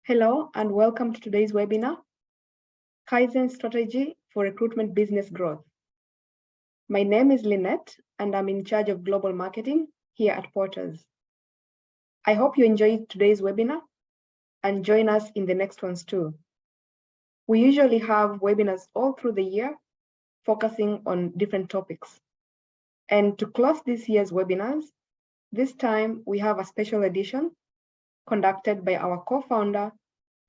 Hello and welcome to today's webinar, Kaizen Strategy for Recruitment Business Growth. My name is Lynette and I'm in charge of global marketing here at Porters. I hope you enjoyed today's webinar and join us in the next ones too. We usually have webinars all through the year focusing on different topics. And to close this year's webinars, this time we have a special edition conducted by our co-founder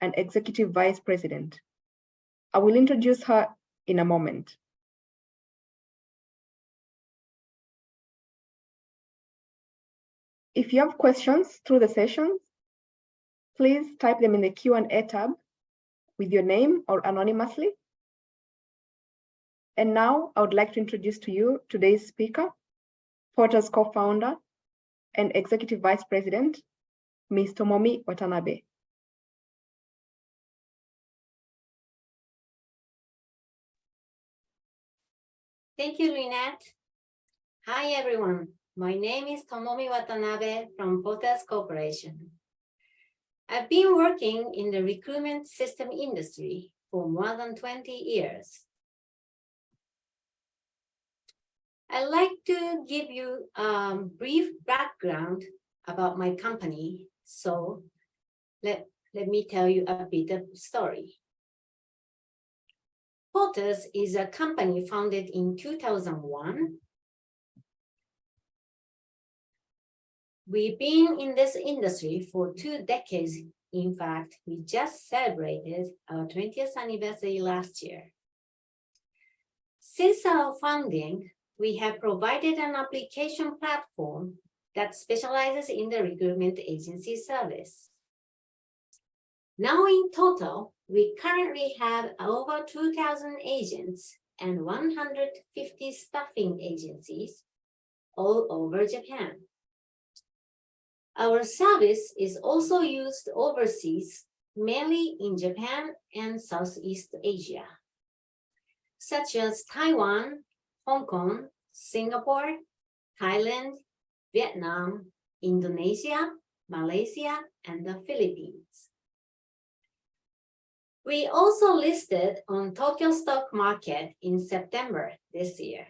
and Executive Vice President. I will introduce her in a moment. If you have questions through the sessions, please type them in the Q&A tab with your name or anonymously. And now I would like to introduce to you today's speaker, Porter's co-founder and Executive Vice President, Ms. Tomomi Watanabe. Thank you, Lynette. Hi, everyone. My name is Tomomi Watanabe from Porters Corporation. I've been working in the recruitment system industry for more than 20 years. I'd like to give you a brief background about my company. So let me tell you a bit of story. Porters is a company founded in 2001. We've been in this industry for 2 decades. In fact, we just celebrated our 20th anniversary last year. Since our founding, we have provided an application platform that specializes in the recruitment agency service. Now in total, we currently have over 2,000 agents and 150 staffing agencies all over Japan. Our service is also used overseas, mainly in Japan and Southeast Asia, such as Taiwan, Hong Kong, Singapore, Thailand, Vietnam, Indonesia, Malaysia, and the Philippines. We also listed on Tokyo Stock Market in September this year.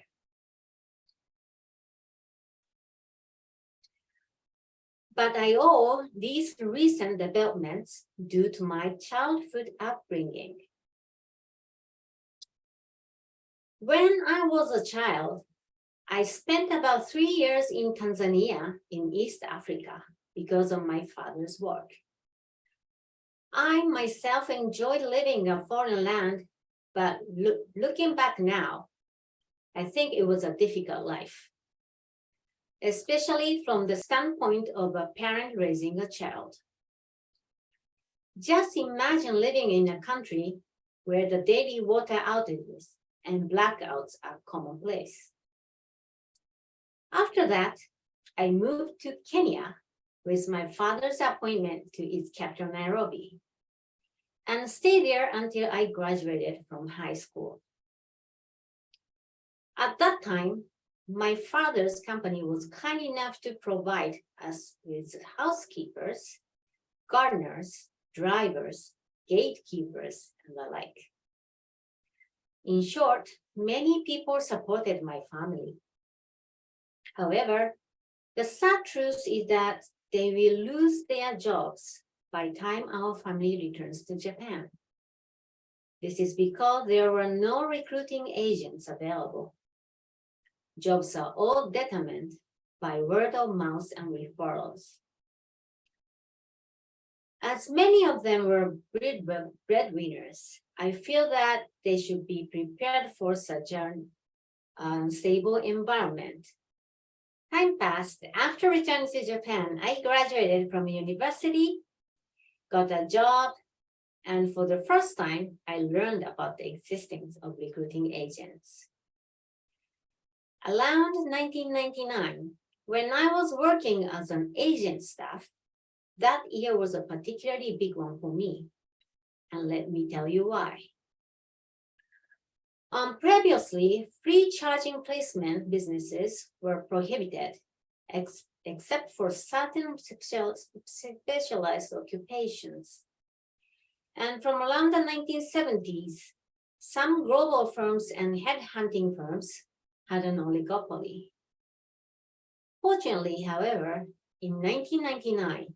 But I owe these recent developments due to my childhood upbringing. When I was a child, I spent about 3 years in Tanzania in East Africa because of my father's work. I myself enjoyed living in a foreign land, but looking back now, I think it was a difficult life, especially from the standpoint of a parent raising a child. Just imagine living in a country where the daily water outages and blackouts are commonplace. After that, I moved to Kenya with my father's appointment to its capital, Nairobi, and stayed there until I graduated from high school. At that time, my father's company was kind enough to provide us with housekeepers, gardeners, drivers, gatekeepers, and the like. In short, many people supported my family. However, the sad truth is that they will lose their jobs by the time our family returns to Japan. This is because there were no recruiting agents available. Jobs are all determined by word of mouth and referrals. As many of them were breadwinners, I feel that they should be prepared for such an unstable environment. Time passed. After returning to Japan, I graduated from university, got a job, and for the first time, I learned about the existence of recruiting agents. Around 1999, when I was working as an agent staff, that year was a particularly big one for me. And let me tell you why. Previously, free charging placement businesses were prohibited, except for certain specialized occupations. And from around the 1970s, some global firms and headhunting firms had an oligopoly. Fortunately, however, in 1999,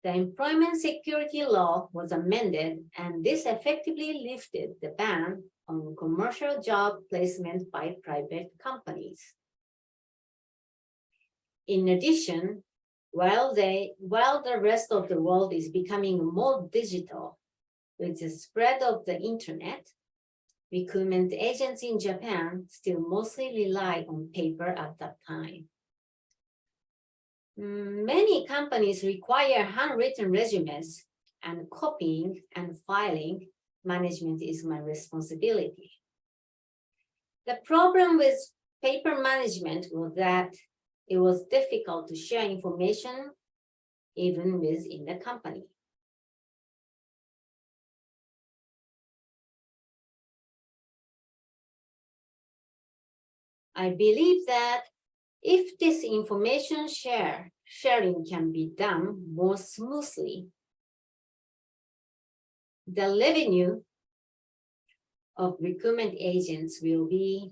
the Employment Security Law was amended, and this effectively lifted the ban on commercial job placement by private companies. In addition, while the rest of the world is becoming more digital with the spread of the internet, recruitment agents in Japan still mostly rely on paper at that time. Many companies require handwritten resumes, and copying and filing management is my responsibility. The problem with paper management was that it was difficult to share information even within the company. I believe that if this information sharing can be done more smoothly, the revenue of recruitment agents will be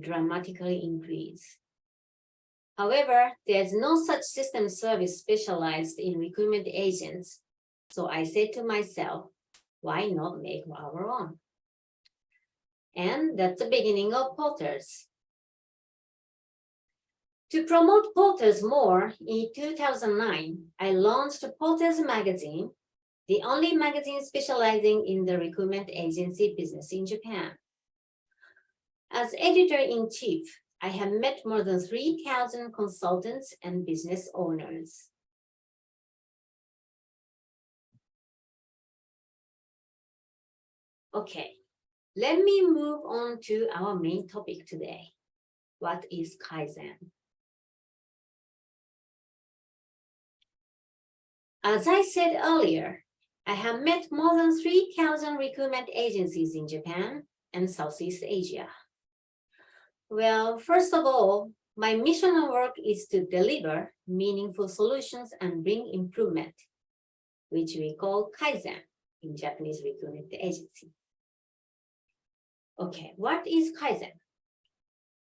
dramatically increased. However, there's no such system service specialized in recruitment agents, so I said to myself, why not make our own? And that's the beginning of Porters. To promote Porters more, in 2009, I launched Porters Magazine, the only magazine specializing in the recruitment agency business in Japan. As editor-in-chief, I have met more than 3,000 consultants and business owners. Okay, let me move on to our main topic today. What is Kaizen? As I said earlier, I have met more than 3,000 recruitment agencies in Japan and Southeast Asia. Well, first of all, my mission and work is to deliver meaningful solutions and bring improvement, which we call Kaizen in Japanese recruitment agency. Okay, what is Kaizen?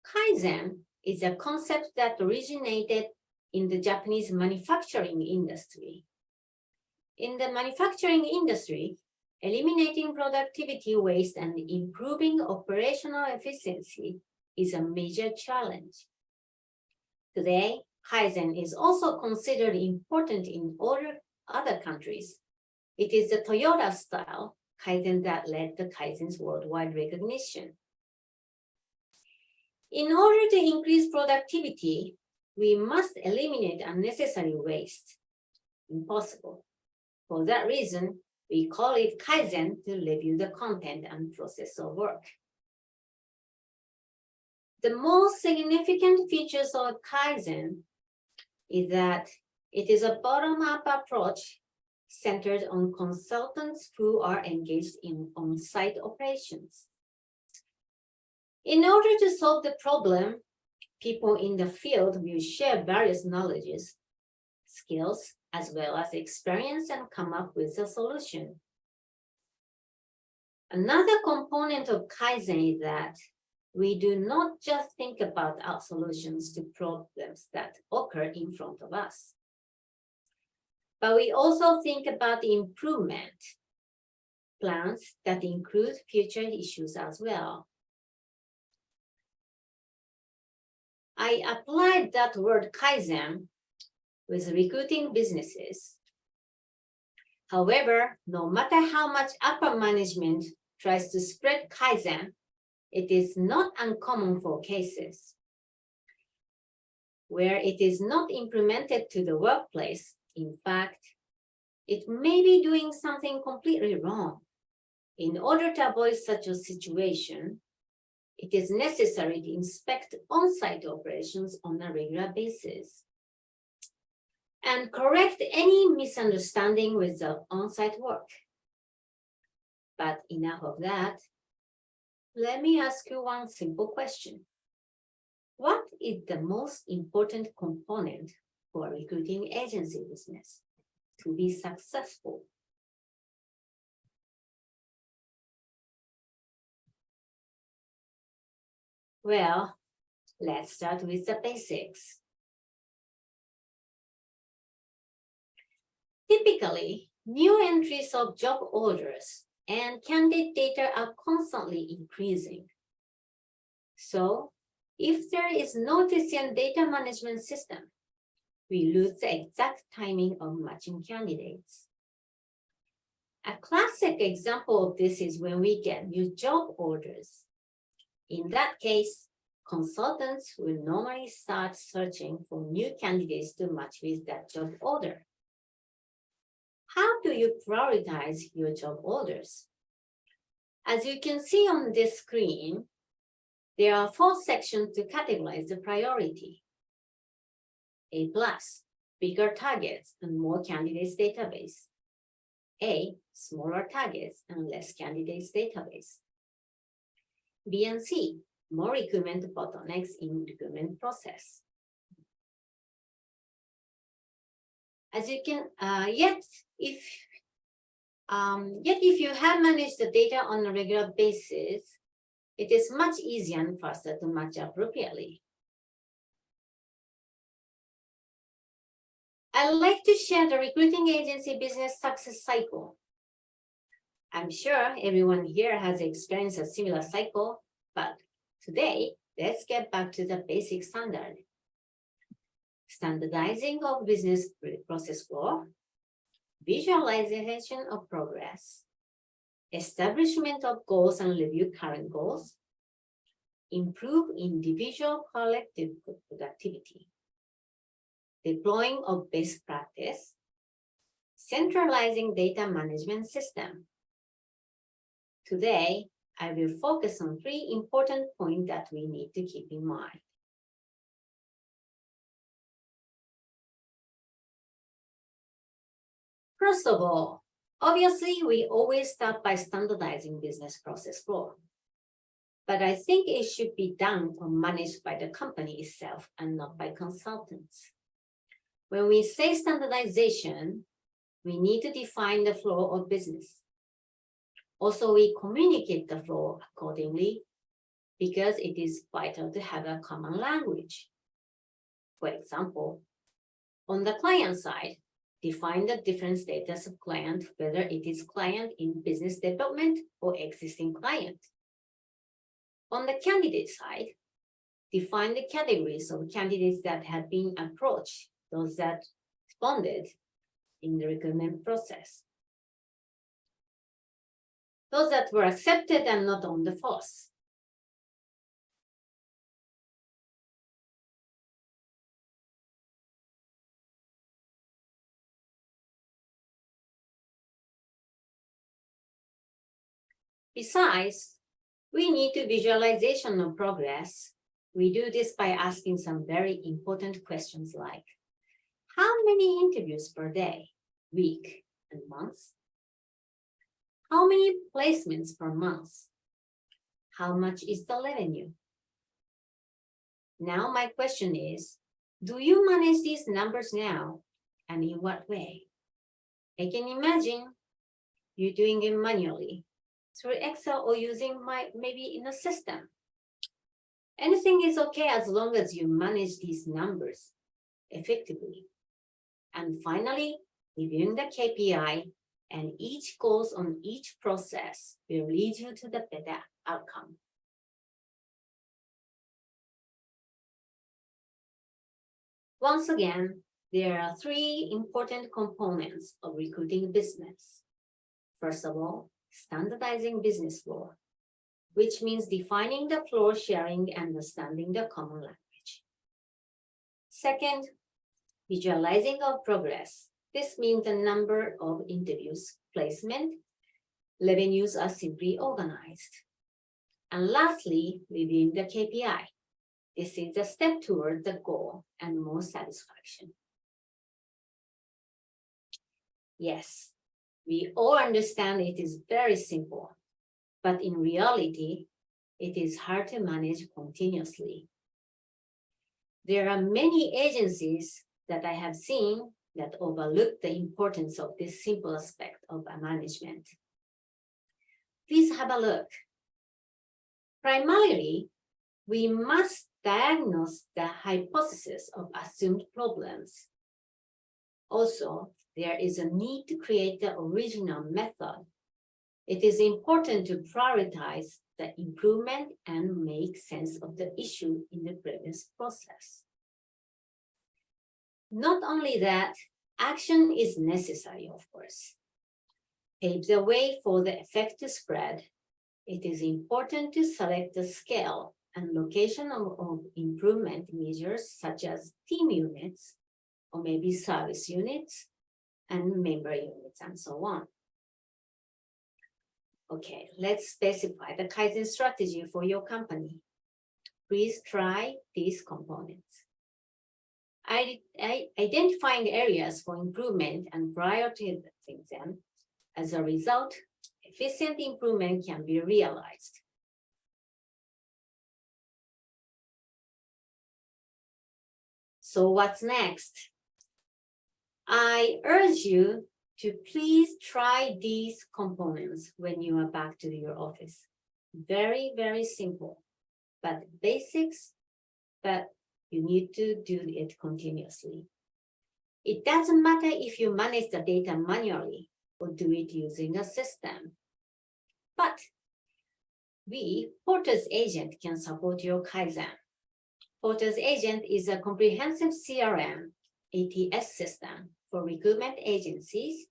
Kaizen is a concept that originated in the Japanese manufacturing industry. In the manufacturing industry, eliminating productivity waste and improving operational efficiency is a major challenge. Today, Kaizen is also considered important in other countries. It is the Toyota style Kaizen that led to Kaizen's worldwide recognition. In order to increase productivity, we must eliminate unnecessary waste. Impossible. For that reason, we call it Kaizen to review the content and process of work. The most significant features of Kaizen is that it is a bottom-up approach centered on consultants who are engaged in on-site operations. In order to solve the problem, people in the field will share various knowledges, skills, as well as experience and come up with a solution. Another component of Kaizen is that we do not just think about our solutions to problems that occur in front of us, but we also think about the improvement plans that include future issues as well. I applied that word Kaizen with recruiting businesses. However, no matter how much upper management tries to spread Kaizen, it is not uncommon for cases where it is not implemented to the workplace. In fact, it may be doing something completely wrong. In order to avoid such a situation, it is necessary to inspect on-site operations on a regular basis and correct any misunderstanding with the on-site work. But enough of that. Let me ask you one simple question. What is the most important component for a recruiting agency business to be successful? Well, let's start with the basics. Typically, new entries of job orders and candidate data are constantly increasing. So, if there is no efficient data management system, we lose the exact timing of matching candidates. A classic example of this is when we get new job orders. In that case, consultants will normally start searching for new candidates to match with that job order. How do you prioritize your job orders? As you can see on this screen, there are 4 sections to categorize the priority. A+, bigger targets and more candidates database. A, smaller targets and less candidates database. B and C, more recruitment bottlenecks in recruitment process. As you can, yet if you have managed the data on a regular basis, it is much easier and faster to match appropriately. I'd like to share the recruiting agency business success cycle. I'm sure everyone here has experienced a similar cycle, but today, let's get back to the basic standard. Standardizing of business process flow, visualization of progress, establishment of goals and review current goals, improve individual collective productivity, deploying of best practice, centralizing data management system. Today, I will focus on 3 important points that we need to keep in mind. First of all, obviously, we always start by standardizing business process flow. But I think it should be done or managed by the company itself and not by consultants. When we say standardization, we need to define the flow of business. Also, we communicate the flow accordingly because it is vital to have a common language. For example, on the client side, define the different status of client, whether it is client in business development or existing client. On the candidate side, define the categories of candidates that have been approached, those that responded in the recruitment process, those that were accepted and not on the force. Besides, we need to visualization of progress. We do this by asking some very important questions like, how many interviews per day, week, and month? How many placements per month? How much is the revenue? Now my question is, do you manage these numbers now, and in what way? I can imagine you doing it manually through Excel or using maybe in a system. Anything is okay as long as you manage these numbers effectively. And finally, reviewing the KPI and each goals on each process will lead you to the better outcome. Once again, there are 3 important components of recruiting business. First of all, standardizing business flow, which means defining the flow, sharing, and understanding the common language. Second, visualizing of progress. This means the number of interviews, placement, revenues are simply organized. And lastly, reviewing the KPI. This is a step toward the goal and more satisfaction. Yes, we all understand it is very simple, but in reality, it is hard to manage continuously. There are many agencies that I have seen that overlook the importance of this simple aspect of management. Please have a look. Primarily, we must diagnose the hypothesis of assumed problems. Also, there is a need to create the original method. It is important to prioritize the improvement and make sense of the issue in the previous process. Not only that, action is necessary, of course. Pave the way for the effect to spread. It is important to select the scale and location of improvement measures such as team units, or maybe service units, and member units, and so on. Okay, let's specify the Kaizen strategy for your company. Please try these components. Identifying areas for improvement and prioritizing them. As a result, efficient improvement can be realized. So what's next? I urge you to please try these components when you are back to your office. Very, very simple, but basics, but you need to do it continuously. It doesn't matter if you manage the data manually or do it using a system. But we, Porter's Agent, can support your Kaizen. Porter's Agent is a comprehensive CRM, ATS system for recruitment agencies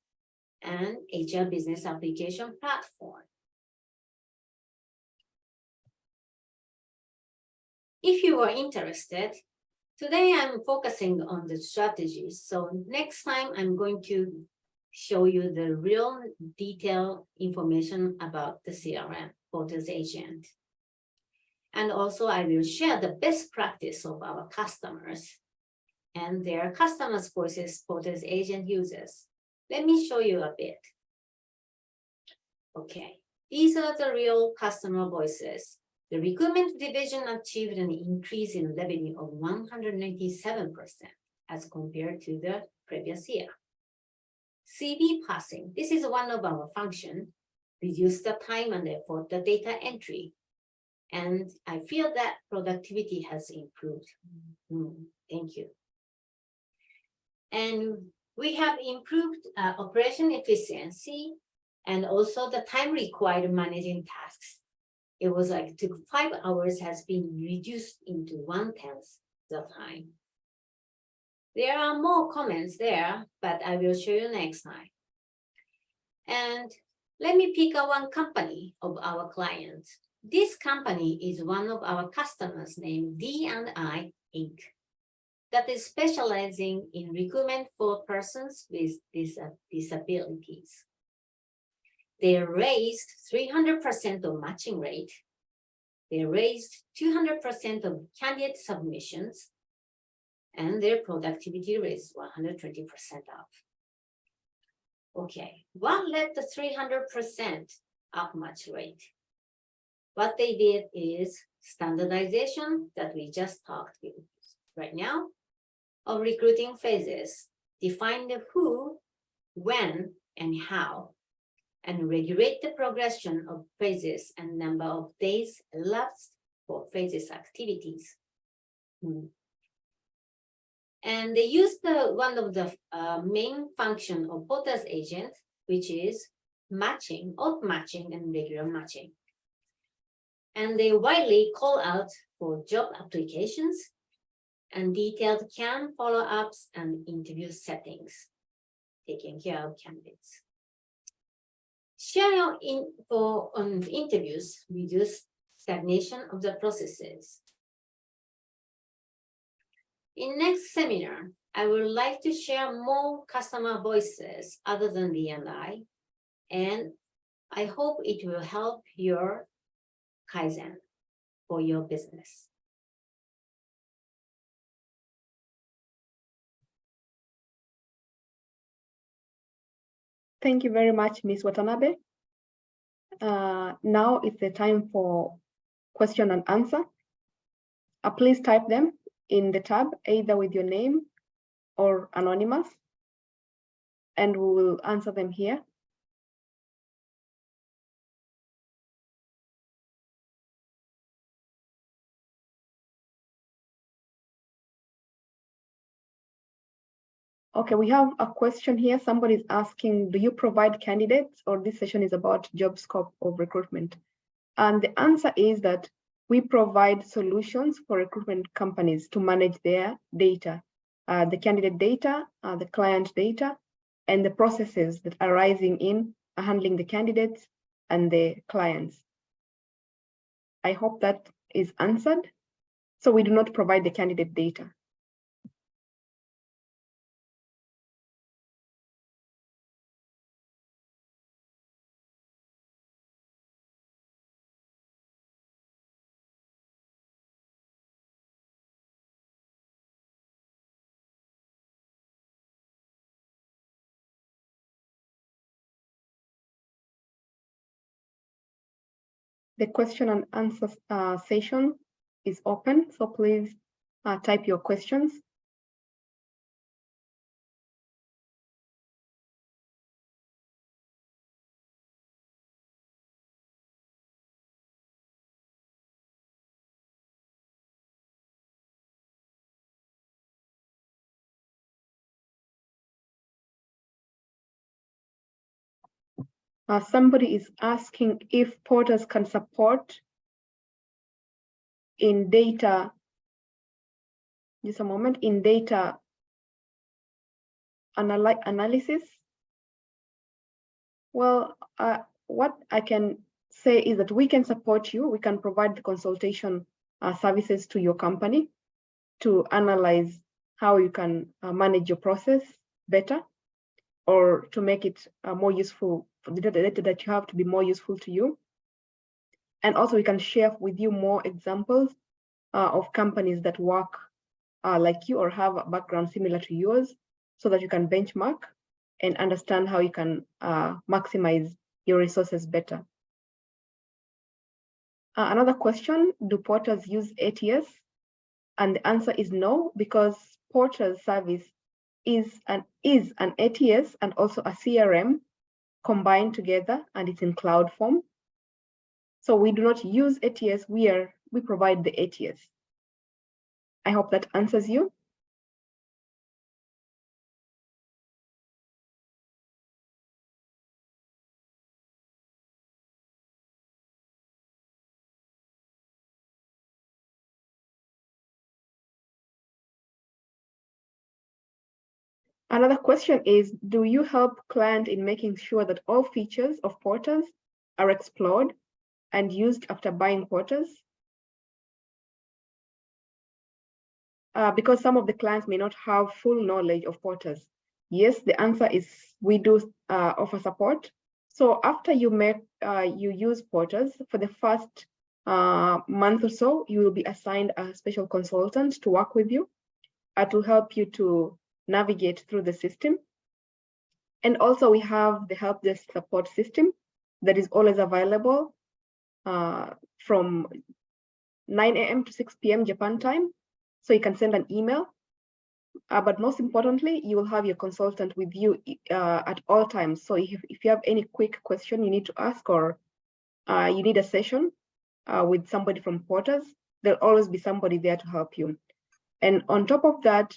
and HR business application platform. If you are interested, today I'm focusing on the strategies. So next time I'm going to show you the real detailed information about the CRM, Porter's Agent. And also I will share the best practice of our customers and their customers' voices Porter's Agent uses. Let me show you a bit. Okay, these are the real customer voices. The recruitment division achieved an increase in revenue of 197% as compared to the previous year. CV passing, this is one of our functions, reduce the time and effort, the data entry. And I feel that productivity has improved. Thank you. And we have improved operation efficiency and also the time required managing tasks. It was like 5 hours has been reduced into 1/10 the time. There are more comments there, but I will show you next time. And let me pick one company of our clients. This company is one of our customers named D&I Inc. that is specializing in recruitment for persons with disabilities. They raised 300% of matching rate. They raised 200% of candidate submissions, and their productivity raised 120% up. Okay, what led the 300% up match rate? What they did is standardization that we just talked with right now of recruiting phases, define the who, when, and how, and regulate the progression of phases and number of days elapsed for phases activities. And they used one of the main function of Porter's Agent, which is matching, odd matching, and regular matching. And they widely call out for job applications and detailed CAN follow-ups and interview settings, taking care of candidates. Sharing info on interviews reduce stagnation of the processes. In next seminar, I would like to share more customer voices other than D&I, and I hope it will help your Kaizen for your business. Thank you very much, Ms. Watanabe. Now it's the time for question and answer. Please type them in the tab, either with your name or anonymous, and we will answer them here. Okay, we have a question here. Somebody is asking, do you provide candidates, or this session is about job scope of recruitment? And the answer is that we provide solutions for recruitment companies to manage their data, the candidate data, the client data, and the processes that are arising in handling the candidates and the clients. I hope that is answered. So we do not provide the candidate data. The question and answer session is open, so please type your questions. Somebody is asking if portals can support in data, just a moment, in data analysis. Well, what I can say is that we can support you. We can provide the consultation services to your company to analyze how you can manage your process better, or to make it more useful, for the data that you have to be more useful to you. And also we can share with you more examples of companies that work like you or have a background similar to yours, so that you can benchmark and understand how you can maximize your resources better. Another question, do portals use ATS? And the answer is no, because portal service is an ATS and also a CRM combined together, and it's in cloud form. So we do not use ATS, we provide the ATS. I hope that answers you. Another question is, do you help client in making sure that all features of portals are explored and used after buying portals? Because some of the clients may not have full knowledge of portals. Yes, the answer is we do offer support. So after you use portals, for the first month or so, you will be assigned a special consultant to work with you to help you to navigate through the system. And also we have the help desk support system that is always available from 9 a.m. to 6 p.m. Japan time. So you can send an email. But most importantly, you will have your consultant with you at all times. So if you have any quick question you need to ask, or you need a session with somebody from Porters, there'll always be somebody there to help you. And on top of that,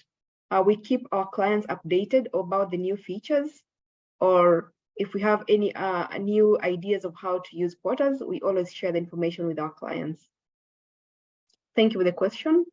we keep our clients updated about the new features, or if we have any new ideas of how to use Porters, we always share the information with our clients. Thank you for the question.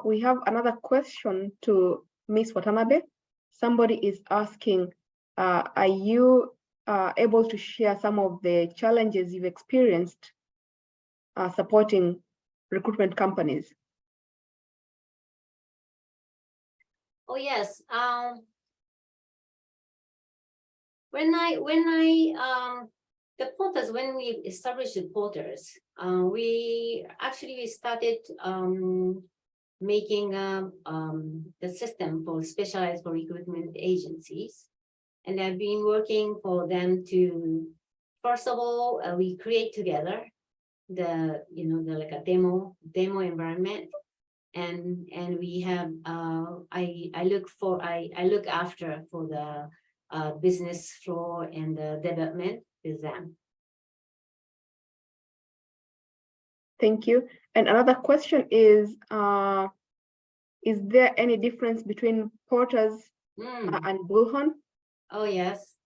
We have another question to Ms. Watanabe. Somebody is asking, are you able to share some of the challenges you've experienced supporting recruitment companies? Oh yes. When the porters, when we established the porters, we actually started making the system for specialized for recruitment agencies, and I've been working for them to, first of all, we create together the like a demo environment, and we have I look after for the business floor and the development with them. Thank you. And another question is there any difference between porters and bullhorn? Oh, yes.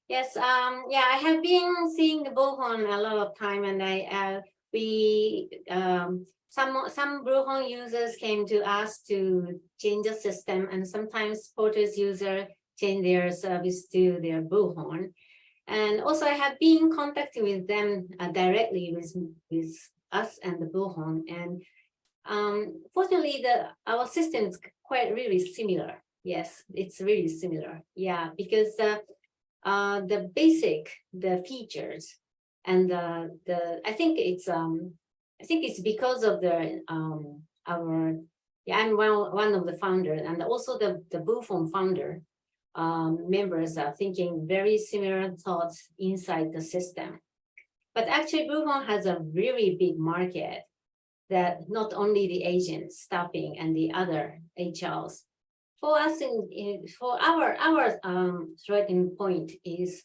Yes, yeah, I have been seeing the bullhorn a lot of time, and some bullhorn users came to us to change the system, and sometimes porters user change their service to their bullhorn. And also I have been contacting with them directly with us and the bullhorn. And fortunately, our system is quite really similar. Yes, it's really similar. Yeah, because the features and I think it's because of I'm one of the founders, and also the bullhorn founder members are thinking very similar thoughts inside the system. But actually, bullhorn has a really big market that not only the agents, staffing, and the other HRs. For us, for our starting point is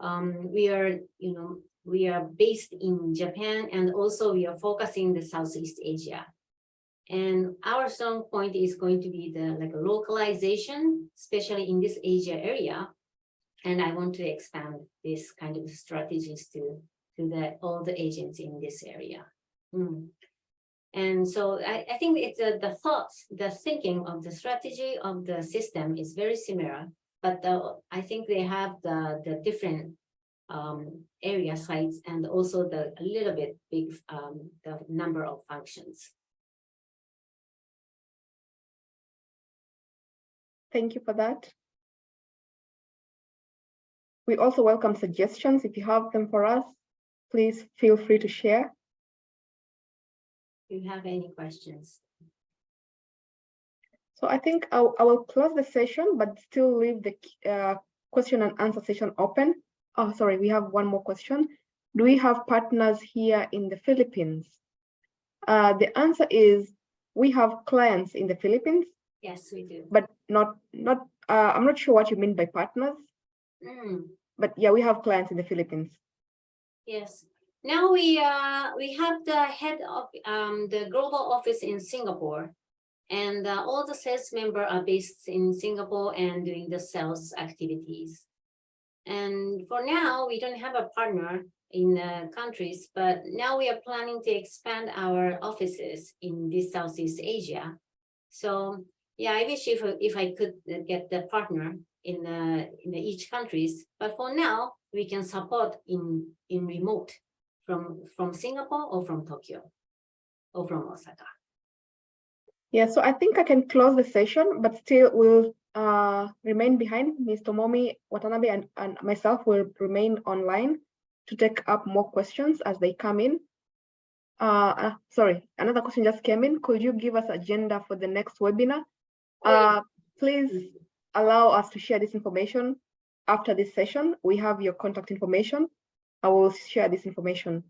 we are based in Japan, and also we are focusing the Southeast Asia. And our strong point is going to be the localization, especially in this Asia area. And I want to expand this kind of strategies to all the agents in this area. And so I think it's the thinking of the strategy of the system is very similar, but I think they have the different area sites, and also a little bit big the number of functions. Thank you for that. We also welcome suggestions. If you have them for us, please feel free to share. Do you have any questions? So I think I will close the session, but still leave the question and answer session open. Oh, sorry, we have one more question. Do we have partners here in the Philippines? The answer is we have clients in the Philippines. Yes, we do. But I'm not sure what you mean by partners. But yeah, we have clients in the Philippines. Yes. Now we have the head of the global office in Singapore, and all the sales members are based in Singapore and doing the sales activities. And for now, we don't have a partner in countries, but now we are planning to expand our offices in this Southeast Asia. So yeah, I wish if I could get the partner in each countries, but for now we can support in remote from Singapore or from Tokyo or from Osaka. Yeah, so I think I can close the session, but still will remain behind. Ms. Tomomi, Watanabe, and myself will remain online to take up more questions as they come in. Sorry, another question just came in. Could you give us agenda for the next webinar? Please allow us to share this information after this session. We have your contact information. I will share this information.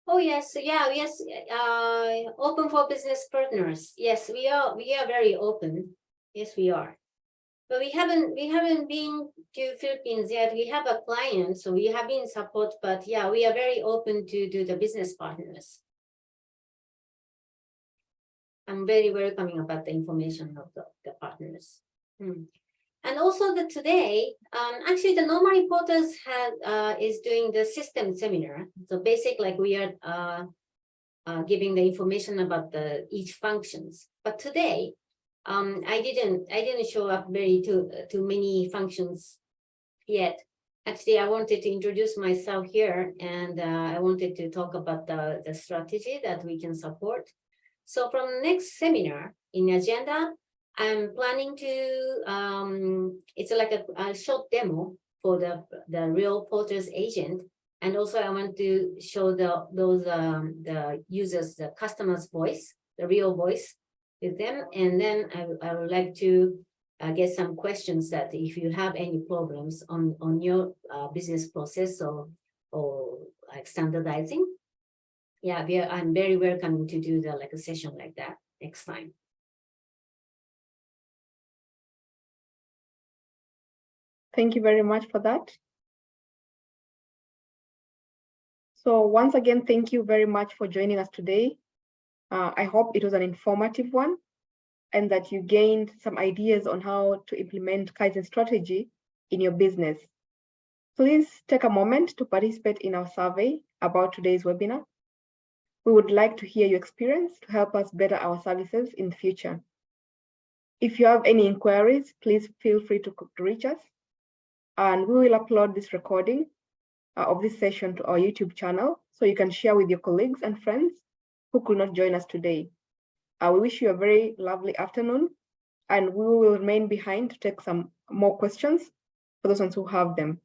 Oh yes, yeah, yes. Open for business partners. Yes, we are very open. Yes, we are. But we haven't been to Philippines yet. We have a client, so we have been support. But yeah, we are very open to do the business partners. I'm very welcoming about the information of the partners. And also today, actually the normal reporters is doing the system seminar. So basically, we are giving the information about each functions. But today, I didn't show up too many functions yet. Actually, I wanted to introduce myself here, and I wanted to talk about the strategy that we can support. So from next seminar in agenda, I'm planning to, it's like a short demo for the real porters agent. And also I want to show the users, the customer's voice, the real voice with them. And then I would like to get some questions that if you have any problems on your business process or or like standardizing, yeah, I'm very welcome to do the like a session like that next time. Thank you very much for that. So once again, thank you very much for joining us today. I hope it was an informative one and that you gained some ideas on how to implement Kaizen strategy in your business. Please take a moment to participate in our survey about today's webinar. We would like to hear your experience to help us better our services in the future. If you have any inquiries, please feel free to reach us, and we will upload this recording of this session to our YouTube channel so you can share with your colleagues and friends who could not join us today. We wish you a very lovely afternoon, and we will remain behind to take some more questions for those ones who have them.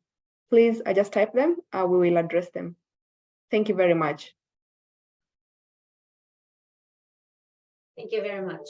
Please just type them, we will address them. Thank you very much. Thank you very much.